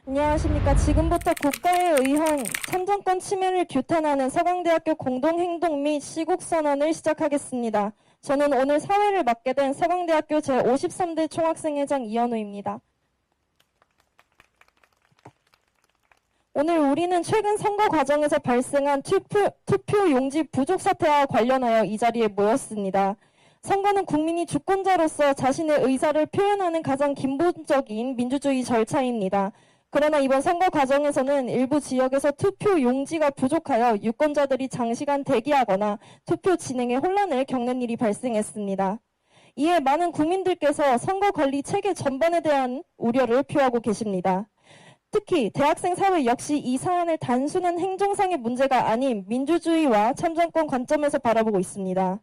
안녕하십니까. 지금부터 국가에 의한 참정권 침해를 규탄하는 서강대학교 공동행동 및 시국선언을 시작하겠습니다. 저는 오늘 사회를 맡게 된 서강대학교 제53대 총학생회장 이현우입니다. 오늘 우리는 최근 선거 과정에서 발생한 투표 용지 부족 사태와 관련하여 이 자리에 모였습니다. 선거는 국민이 주권자로서 자신의 의사를 표현하는 가장 기본적인 민주주의 절차입니다. 그러나 이번 선거 과정에서는 일부 지역에서 투표 용지가 부족하여 유권자들이 장시간 대기하거나 투표 진행에 혼란을 겪는 일이 발생했습니다. 이에 많은 국민들께서 선거 관리 체계 전반에 대한 우려를 표하고 계십니다. 특히 대학생 사회 역시 이 사안을 단순한 행정상의 문제가 아닌 민주주의와 참정권 관점에서 바라보고 있습니다.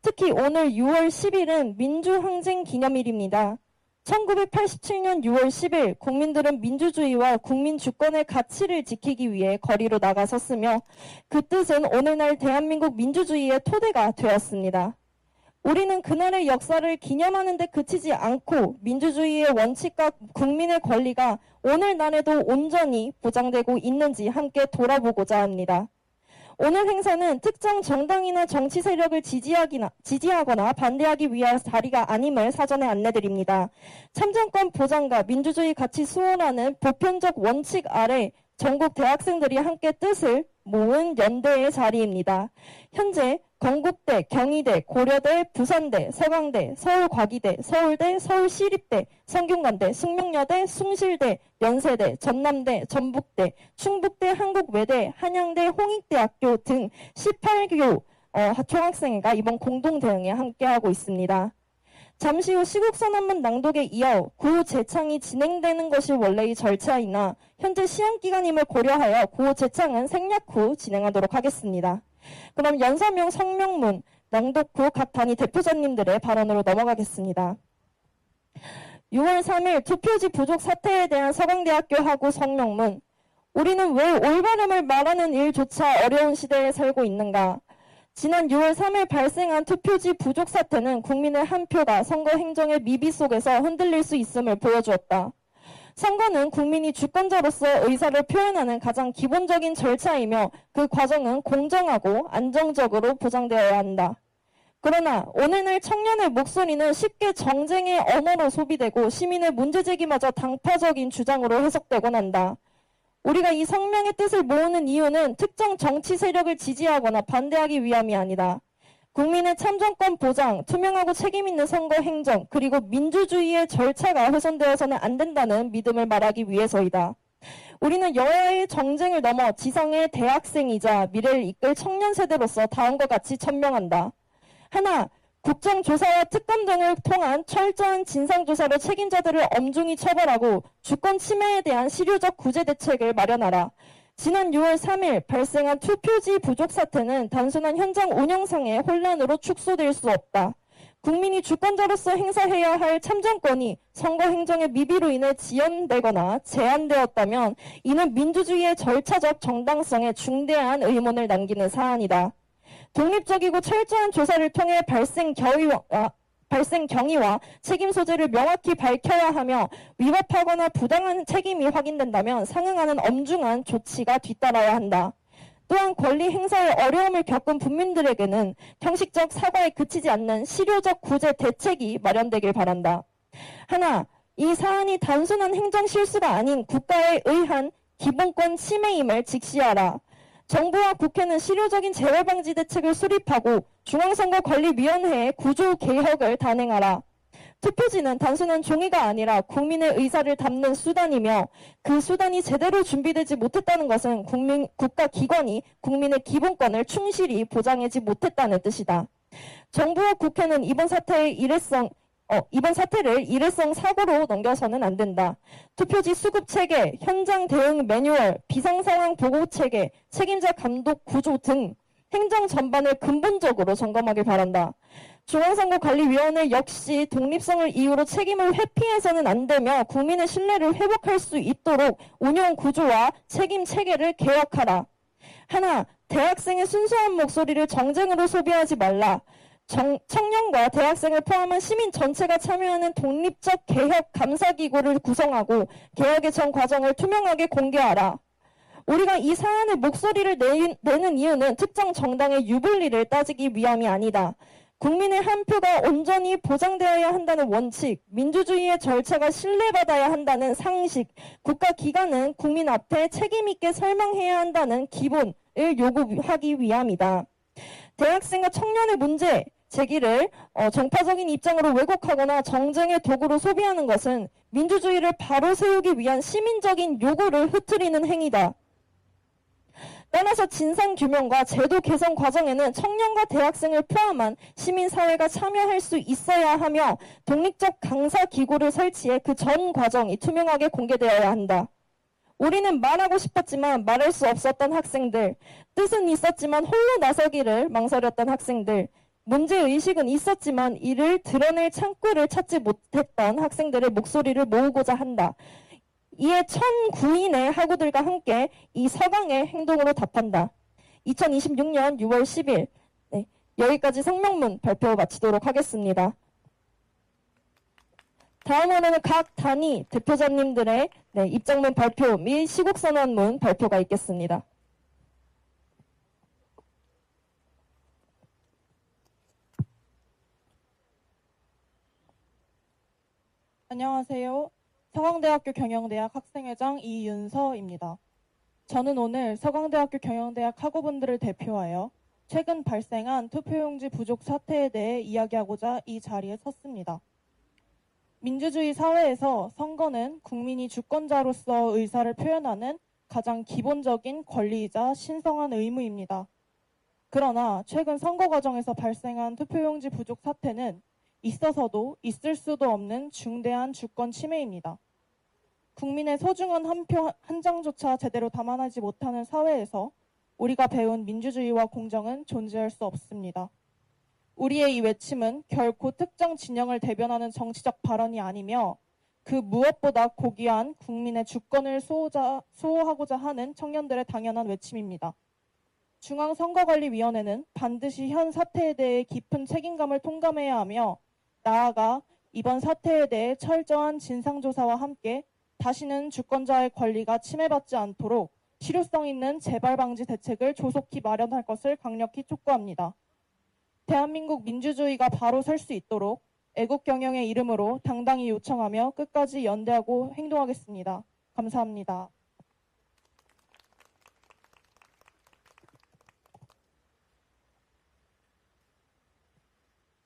특히 오늘 6월 10일은 민주항쟁 기념일입니다. 1987년 6월 10일 국민들은 민주주의와 국민 주권의 가치를 지키기 위해 거리로 나가섰으며 그 뜻은 오늘날 대한민국 민주주의의 토대가 되었습니다. 우리는 그날의 역사를 기념하는 데 그치지 않고 민주주의의 원칙과 국민의 권리가 오늘날에도 온전히 보장되고 있는지 함께 돌아보고자 합니다. 오늘 행사는 특정 정당이나 정치 세력을 지지하거나 반대하기 위한 자리가 아님을 사전에 안내드립니다. 참정권 보장과 민주주의 가치 수호라는 보편적 원칙 아래 전국 대학생들이 함께 뜻을 모은 연대의 자리입니다. 현재 건국대, 경희대, 고려대, 부산대, 서강대, 서울과기대, 서울대, 서울시립대, 성균관대, 숙명여대, 숭실대, 연세대, 전남대, 전북대, 충북대, 한국외대, 한양대, 홍익대학교 등 18교 총학생회가 이번 공동대응에 함께하고 있습니다. 잠시 후 시국선언문 낭독에 이어 구호 재창이 진행되는 것이 원래의 절차이나 현재 시험기간임을 고려하여 구호 재창은 생략 후 진행하도록 하겠습니다. 그럼 연서명 성명문 낭독 후 각 단위 대표자님들의 발언으로 넘어가겠습니다. 6월 3일 투표지 부족 사태에 대한 서강대학교하고 성명문. 우리는 왜 올바름을 말하는 일조차 어려운 시대에 살고 있는가? 지난 6월 3일 발생한 투표지 부족 사태는 국민의 한 표가 선거 행정의 미비 속에서 흔들릴 수 있음을 보여주었다. 선거는 국민이 주권자로서 의사를 표현하는 가장 기본적인 절차이며 그 과정은 공정하고 안정적으로 보장되어야 한다. 그러나 오늘날 청년의 목소리는 쉽게 정쟁의 언어로 소비되고 시민의 문제제기마저 당파적인 주장으로 해석되곤 한다. 우리가 이 성명의 뜻을 모으는 이유는 특정 정치 세력을 지지하거나 반대하기 위함이 아니다. 국민의 참정권 보장, 투명하고 책임있는 선거 행정, 그리고 민주주의의 절차가 훼손되어서는 안 된다는 믿음을 말하기 위해서이다. 우리는 여야의 정쟁을 넘어 지성의 대학생이자 미래를 이끌 청년 세대로서 다음과 같이 천명한다. 하나, 국정조사와 특검 등을 통한 철저한 진상조사로 책임자들을 엄중히 처벌하고 주권 침해에 대한 실효적 구제 대책을 마련하라. 지난 6월 3일 발생한 투표지 부족 사태는 단순한 현장 운영상의 혼란으로 축소될 수 없다. 국민이 주권자로서 행사해야 할 참정권이 선거 행정의 미비로 인해 지연되거나 제한되었다면 이는 민주주의의 절차적 정당성에 중대한 의문을 남기는 사안이다. 독립적이고 철저한 조사를 통해 발생 경위와 책임 소재를 명확히 밝혀야 하며 위법하거나 부당한 책임이 확인된다면 상응하는 엄중한 조치가 뒤따라야 한다. 또한 권리 행사에 어려움을 겪은 국민들에게는 형식적 사과에 그치지 않는 실효적 구제 대책이 마련되길 바란다. 하나, 이 사안이 단순한 행정 실수가 아닌 국가에 의한 기본권 침해임을 직시하라. 정부와 국회는 실효적인 재발방지 대책을 수립하고 중앙선거관리위원회의 구조 개혁을 단행하라. 투표지는 단순한 종이가 아니라 국민의 의사를 담는 수단이며 그 수단이 제대로 준비되지 못했다는 것은 국가기관이 국민의 기본권을 충실히 보장하지 못했다는 뜻이다. 정부와 국회는 이번 사태를 일회성 사고로 넘겨서는 안 된다. 투표지 수급 체계, 현장 대응 매뉴얼, 비상상황 보고 체계, 책임자 감독 구조 등 행정 전반을 근본적으로 점검하길 바란다. 중앙선거관리위원회 역시 독립성을 이유로 책임을 회피해서는 안 되며 국민의 신뢰를 회복할 수 있도록 운영 구조와 책임 체계를 개혁하라. 하나, 대학생의 순수한 목소리를 정쟁으로 소비하지 말라. 청년과 대학생을 포함한 시민 전체가 참여하는 독립적 개혁 감사기구를 구성하고 개혁의 전 과정을 투명하게 공개하라. 우리가 이 사안에 목소리를 내는 이유는 특정 정당의 유불리를 따지기 위함이 아니다. 국민의 한 표가 온전히 보장되어야 한다는 원칙, 민주주의의 절차가 신뢰받아야 한다는 상식, 국가기관은 국민 앞에 책임있게 설명해야 한다는 기본을 요구하기 위함이다. 대학생과 청년의 문제 제기를 정파적인 입장으로 왜곡하거나 정쟁의 도구로 소비하는 것은 민주주의를 바로 세우기 위한 시민적인 요구를 흐트리는 행위다. 따라서 진상규명과 제도 개선 과정에는 청년과 대학생을 포함한 시민사회가 참여할 수 있어야 하며 독립적 강사기구를 설치해 그 전 과정이 투명하게 공개되어야 한다. 우리는 말하고 싶었지만 말할 수 없었던 학생들, 뜻은 있었지만 홀로 나서기를 망설였던 학생들, 문제의식은 있었지만 이를 드러낼 창구를 찾지 못했던 학생들의 목소리를 모으고자 한다. 이에 1009인의 학우들과 함께 이 서강의 행동으로 답한다. 2026년 6월 10일 여기까지 성명문 발표 마치도록 하겠습니다. 다음으로는 각 단위 대표자님들의 입장문 발표 및 시국선언문 발표가 있겠습니다. 안녕하세요. 서강대학교 경영대학 학생회장 이윤서입니다. 저는 오늘 서강대학교 경영대학 학우분들을 대표하여 최근 발생한 투표용지 부족 사태에 대해 이야기하고자 이 자리에 섰습니다. 민주주의 사회에서 선거는 국민이 주권자로서 의사를 표현하는 가장 기본적인 권리이자 신성한 의무입니다. 그러나 최근 선거 과정에서 발생한 투표용지 부족 사태는 있어서도 있을 수도 없는 중대한 주권 침해입니다. 국민의 소중한 한 표 한 장조차 제대로 담아내지 못하는 사회에서 우리가 배운 민주주의와 공정은 존재할 수 없습니다. 우리의 이 외침은 결코 특정 진영을 대변하는 정치적 발언이 아니며 그 무엇보다 고귀한 국민의 주권을 수호하고자 하는 청년들의 당연한 외침입니다. 중앙선거관리위원회는 반드시 현 사태에 대해 깊은 책임감을 통감해야 하며 나아가 이번 사태에 대해 철저한 진상조사와 함께 다시는 주권자의 권리가 침해받지 않도록 실효성 있는 재발 방지 대책을 조속히 마련할 것을 강력히 촉구합니다. 대한민국 민주주의가 바로 설 수 있도록 애국 경영의 이름으로 당당히 요청하며 끝까지 연대하고 행동하겠습니다. 감사합니다.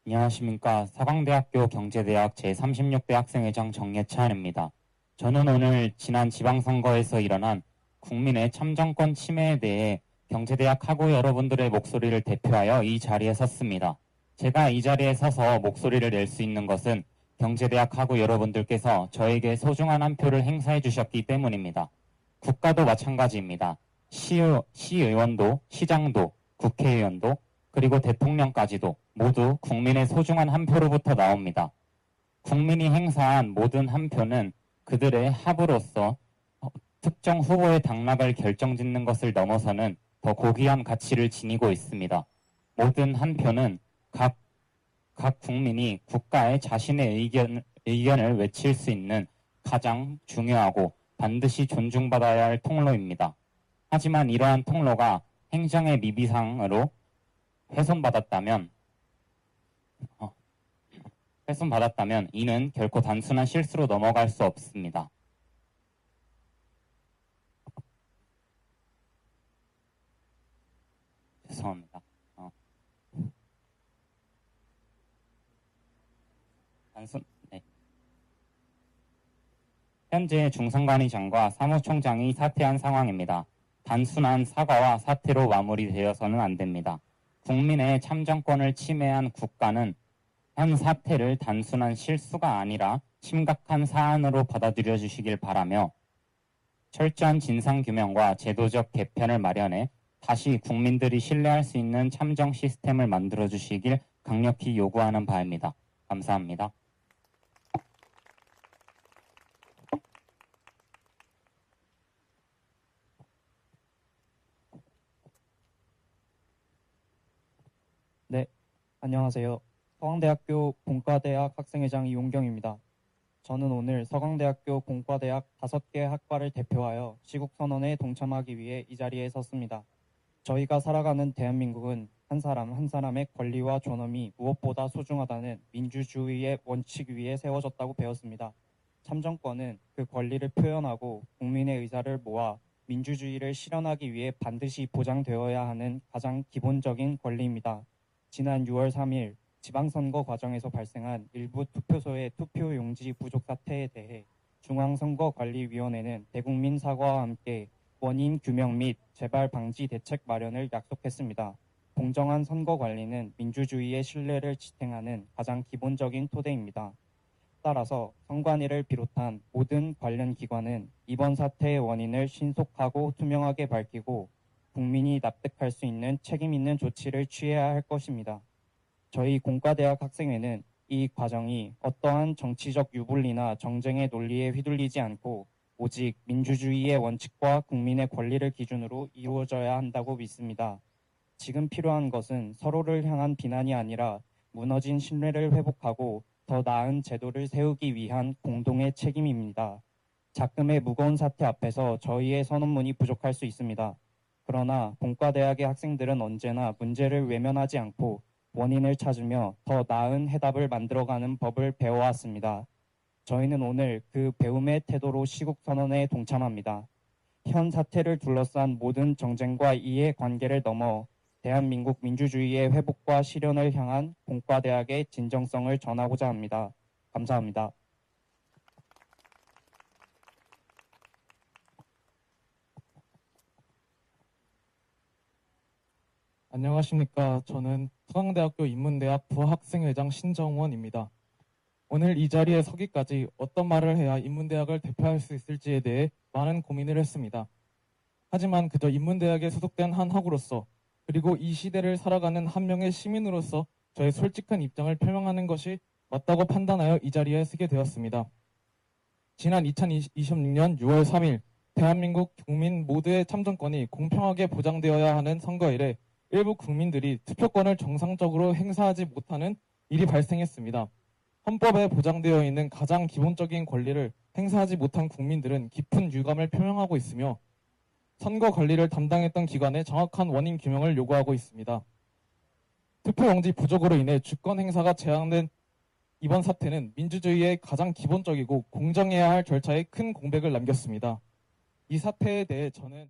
안녕하십니까. 서강대학교 경제대학 제36대 학생회장 정예찬입니다. 저는 오늘 지난 지방선거에서 일어난 국민의 참정권 침해에 대해 경제대학 학우 여러분들의 목소리를 대표하여 이 자리에 섰습니다. 제가 이 자리에 서서 목소리를 낼 수 있는 것은 경제대학 학우 여러분들께서 저에게 소중한 한 표를 행사해 주셨기 때문입니다. 국가도 마찬가지입니다. 시의원도, 시장도, 국회의원도, 그리고 대통령까지도 모두 국민의 소중한 한 표로부터 나옵니다. 국민이 행사한 모든 한 표는 그들의 합으로서 특정 후보의 당락을 결정짓는 것을 넘어서는 더 고귀한 가치를 지니고 있습니다. 모든 한 표는 각 국민이 국가에 자신의 의견을 외칠 수 있는 가장 중요하고 반드시 존중받아야 할 통로입니다. 하지만 이러한 통로가 행정의 미비상으로 훼손받았다면 이는 결코 단순한 실수로 넘어갈 수 없습니다. 죄송합니다. 네. 현재 중선관위장과 사무총장이 사퇴한 상황입니다. 단순한 사과와 사퇴로 마무리되어서는 안 됩니다. 국민의 참정권을 침해한 국가는 현 사태를 단순한 실수가 아니라 심각한 사안으로 받아들여 주시길 바라며 철저한 진상규명과 제도적 개편을 마련해 다시 국민들이 신뢰할 수 있는 참정 시스템을 만들어 주시길 강력히 요구하는 바입니다. 감사합니다. 네, 안녕하세요. 서강대학교 공과대학 학생회장 이용경입니다. 저는 오늘 서강대학교 공과대학 5개 학과를 대표하여 시국선언에 동참하기 위해 이 자리에 섰습니다. 저희가 살아가는 대한민국은 한 사람 한 사람의 권리와 존엄이 무엇보다 소중하다는 민주주의의 원칙 위에 세워졌다고 배웠습니다. 참정권은 그 권리를 표현하고 국민의 의사를 모아 민주주의를 실현하기 위해 반드시 보장되어야 하는 가장 기본적인 권리입니다. 지난 6월 3일 지방선거 과정에서 발생한 일부 투표소의 투표용지 부족 사태에 대해 중앙선거관리위원회는 대국민 사과와 함께 원인 규명 및 재발 방지 대책 마련을 약속했습니다. 공정한 선거 관리는 민주주의의 신뢰를 지탱하는 가장 기본적인 토대입니다. 따라서 선관위를 비롯한 모든 관련 기관은 이번 사태의 원인을 신속하고 투명하게 밝히고 국민이 납득할 수 있는 책임 있는 조치를 취해야 할 것입니다. 저희 공과대학 학생회는 이 과정이 어떠한 정치적 유불리나 정쟁의 논리에 휘둘리지 않고 오직 민주주의의 원칙과 국민의 권리를 기준으로 이루어져야 한다고 믿습니다. 지금 필요한 것은 서로를 향한 비난이 아니라 무너진 신뢰를 회복하고 더 나은 제도를 세우기 위한 공동의 책임입니다. 작금의 무거운 사태 앞에서 저희의 선언문이 부족할 수 있습니다. 그러나 공과대학의 학생들은 언제나 문제를 외면하지 않고 원인을 찾으며 더 나은 해답을 만들어가는 법을 배워왔습니다. 저희는 오늘 그 배움의 태도로 시국선언에 동참합니다. 현 사태를 둘러싼 모든 정쟁과 이해관계를 넘어 대한민국 민주주의의 회복과 실현을 향한 공과대학의 진정성을 전하고자 합니다. 감사합니다. 안녕하십니까. 저는 서강대학교 인문대학 부학생회장 신정원입니다. 오늘 이 자리에 서기까지 어떤 말을 해야 인문대학을 대표할 수 있을지에 대해 많은 고민을 했습니다. 하지만 그저 인문대학에 소속된 한 학우로서 그리고 이 시대를 살아가는 한 명의 시민으로서 저의 솔직한 입장을 표명하는 것이 맞다고 판단하여 이 자리에 서게 되었습니다. 지난 2026년 6월 3일 대한민국 국민 모두의 참정권이 공평하게 보장되어야 하는 선거일에 일부 국민들이 투표권을 정상적으로 행사하지 못하는 일이 발생했습니다. 헌법에 보장되어 있는 가장 기본적인 권리를 행사하지 못한 국민들은 깊은 유감을 표명하고 있으며 선거 관리를 담당했던 기관에 정확한 원인 규명을 요구하고 있습니다. 투표용지 부족으로 인해 주권 행사가 제한된 이번 사태는 민주주의의 가장 기본적이고 공정해야 할 절차에 큰 공백을 남겼습니다. 이 사태에 대해 저는